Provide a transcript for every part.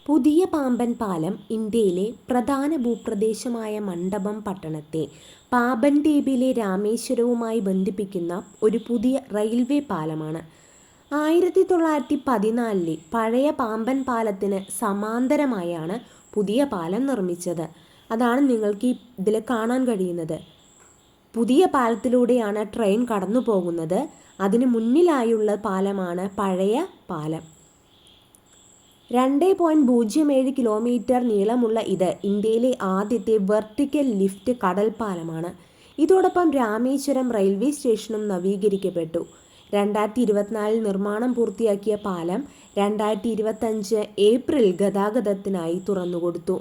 പുതിയ പാമ്പൻ പാലം ഇന്ത്യയിലെ പ്രധാന ഭൂപ്രദേശമായ മണ്ഡപം പട്ടണത്തെ പാമ്പൻ ദ്വീപിലെ രാമേശ്വരവുമായി ബന്ധിപ്പിക്കുന്ന ഒരു പുതിയ റെയിൽവേ പാലമാണ്. 1914 പഴയ പാമ്പൻ പാലത്തിന് സമാന്തരമായാണ് പുതിയ പാലം നിർമ്മിച്ചത്. അതാണ് നിങ്ങൾക്ക് ഇതിൽ കാണാൻ കഴിയുന്നത്. പുതിയ പാലത്തിലൂടെയാണ് ട്രെയിൻ കടന്നു പോകുന്നത്. അതിന് മുന്നിലായുള്ള പാലമാണ് പഴയ പാലം. 2.07 കിലോമീറ്റർ നീളമുള്ള ഇത് ഇന്ത്യയിലെ ആദ്യത്തെ വെർട്ടിക്കൽ ലിഫ്റ്റ് കടൽപ്പാലമാണ്. ഇതോടൊപ്പം രാമേശ്വരം റെയിൽവേ സ്റ്റേഷനും നവീകരിക്കപ്പെട്ടു. 2024 നിർമ്മാണം പൂർത്തിയാക്കിയ പാലം 2025 ഏപ്രിൽ ഗതാഗതത്തിനായി തുറന്നുകൊടുത്തു.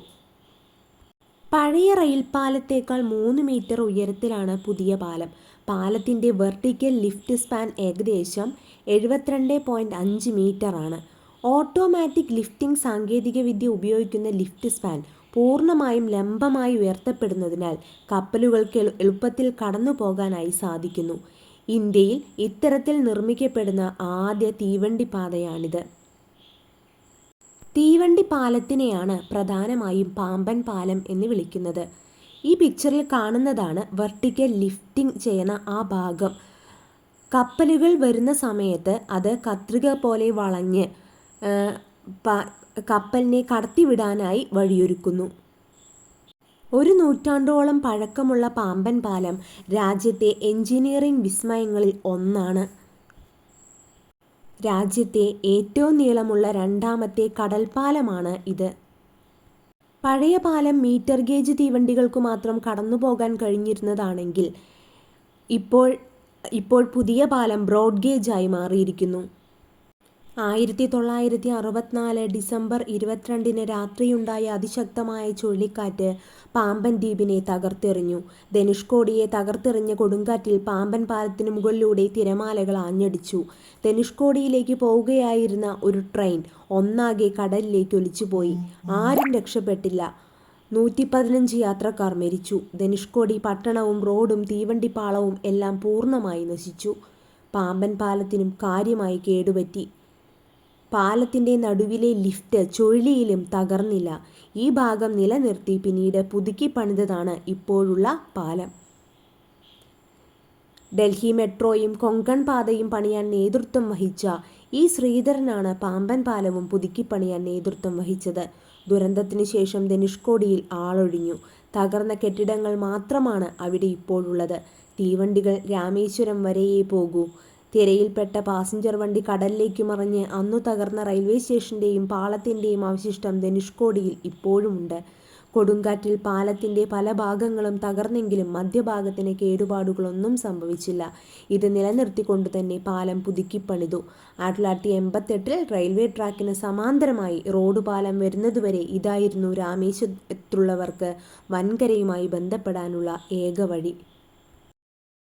പഴയ റെയിൽപാലത്തേക്കാൾ 3 മീറ്റർ ഉയരത്തിലാണ് പുതിയ പാലം. പാലത്തിൻ്റെ വെർട്ടിക്കൽ ലിഫ്റ്റ് സ്പാൻ ഏകദേശം 72.5 മീറ്ററാണ്. ഓട്ടോമാറ്റിക് ലിഫ്റ്റിംഗ് സാങ്കേതികവിദ്യ ഉപയോഗിക്കുന്ന ലിഫ്റ്റ് സ്പാൻ പൂർണ്ണമായും ലംബമായി ഉയർത്തപ്പെടുന്നതിനാൽ കപ്പലുകൾക്ക് എളുപ്പത്തിൽ കടന്നു പോകാനായി സാധിക്കുന്നു. ഇന്ത്യയിൽ ഇത്തരത്തിൽ നിർമ്മിക്കപ്പെടുന്ന ആദ്യ തീവണ്ടിപ്പാതയാണിത്. തീവണ്ടി പാലത്തിനെയാണ് പ്രധാനമായും പാമ്പൻ പാലം എന്ന് വിളിക്കുന്നത്. ഈ പിക്ചറിൽ കാണുന്നതാണ് വെർട്ടിക്കൽ ലിഫ്റ്റിംഗ് ചെയ്യുന്ന ആ ഭാഗം. കപ്പലുകൾ വരുന്ന സമയത്ത് അത് കത്രിക പോലെ വളഞ്ഞ് കപ്പലിനെ കടത്തിവിടാനായി വഴിയൊരുക്കുന്നു. 1 നൂറ്റാണ്ടോളം പഴക്കമുള്ള പാമ്പൻ പാലം രാജ്യത്തെ എഞ്ചിനീയറിംഗ് വിസ്മയങ്ങളിൽ ഒന്നാണ്. രാജ്യത്തെ ഏറ്റവും നീളമുള്ള രണ്ടാമത്തെ കടൽപ്പാലമാണ് ഇത്. പഴയ പാലം മീറ്റർ ഗേജ് തീവണ്ടികൾക്കു മാത്രം കടന്നുപോകാൻ കഴിഞ്ഞിരുന്നതാണെങ്കിൽ ഇപ്പോൾ പുതിയ പാലം ബ്രോഡ് ഗേജായി മാറിയിരിക്കുന്നു. 1964 ഡിസംബർ 22 രാത്രിയുണ്ടായ അതിശക്തമായ ചുഴലിക്കാറ്റ് പാമ്പൻ ദ്വീപിനെ തകർത്തെറിഞ്ഞു. ധനുഷ്കോടിയെ തകർത്തെറിഞ്ഞ കൊടുങ്കാറ്റിൽ പാമ്പൻ പാലത്തിന് മുകളിലൂടെ തിരമാലകൾ ആഞ്ഞടിച്ചു. ധനുഷ്കോടിയിലേക്ക് പോവുകയായിരുന്ന ഒരു ട്രെയിൻ ഒന്നാകെ കടലിലേക്ക് ഒലിച്ചുപോയി. ആരും രക്ഷപ്പെട്ടില്ല. 115 യാത്രക്കാർ മരിച്ചു. ധനുഷ്കോടി പട്ടണവും റോഡും തീവണ്ടിപ്പാളവും എല്ലാം പൂർണ്ണമായി നശിച്ചു. പാമ്പൻ പാലത്തിനും കാര്യമായി കേടുപറ്റി. പാലത്തിൻ്റെ നടുവിലെ ലിഫ്റ്റ് ചുഴലിയിലും തകർന്നില്ല. ഈ ഭാഗം നിലനിർത്തി പിന്നീട് പുതുക്കി പണിതതാണ് ഇപ്പോഴുള്ള പാലം. ഡൽഹി മെട്രോയും കൊങ്കൺ പാതയും പണിയാൻ നേതൃത്വം വഹിച്ച ശ്രീധരനാണ് പാമ്പൻ പാലവും പുതുക്കി പണിയാൻ നേതൃത്വം വഹിച്ചത്. ദുരന്തത്തിനു ശേഷം ധനുഷ്കോടിയിൽ ആളൊഴിഞ്ഞു. തകർന്ന കെട്ടിടങ്ങൾ മാത്രമാണ് അവിടെ ഇപ്പോഴുള്ളത്. തീവണ്ടികൾ രാമേശ്വരം വരെയേ പോകൂ. തിരയിൽപ്പെട്ട പാസഞ്ചർ വണ്ടി കടലിലേക്ക് മറിഞ്ഞ് അന്നു തകർന്ന റെയിൽവേ സ്റ്റേഷൻ്റെയും പാളത്തിൻ്റെയും അവശിഷ്ടം ധനുഷ്കോടിയിൽ ഇപ്പോഴുമുണ്ട്. കൊടുങ്കാറ്റിൽ പാലത്തിൻ്റെ പല ഭാഗങ്ങളും തകർന്നെങ്കിലും മധ്യഭാഗത്തിന് കേടുപാടുകളൊന്നും സംഭവിച്ചില്ല. ഇത് നിലനിർത്തിക്കൊണ്ടു തന്നെ പാലം പുതുക്കിപ്പണിതു. 1988 റെയിൽവേ ട്രാക്കിന് സമാന്തരമായി റോഡ് പാലം വരുന്നതുവരെ ഇതായിരുന്നു രാമേശ്വരത്തുള്ളവർക്ക് വൻകരയുമായി ബന്ധപ്പെടാനുള്ള ഏക വഴി.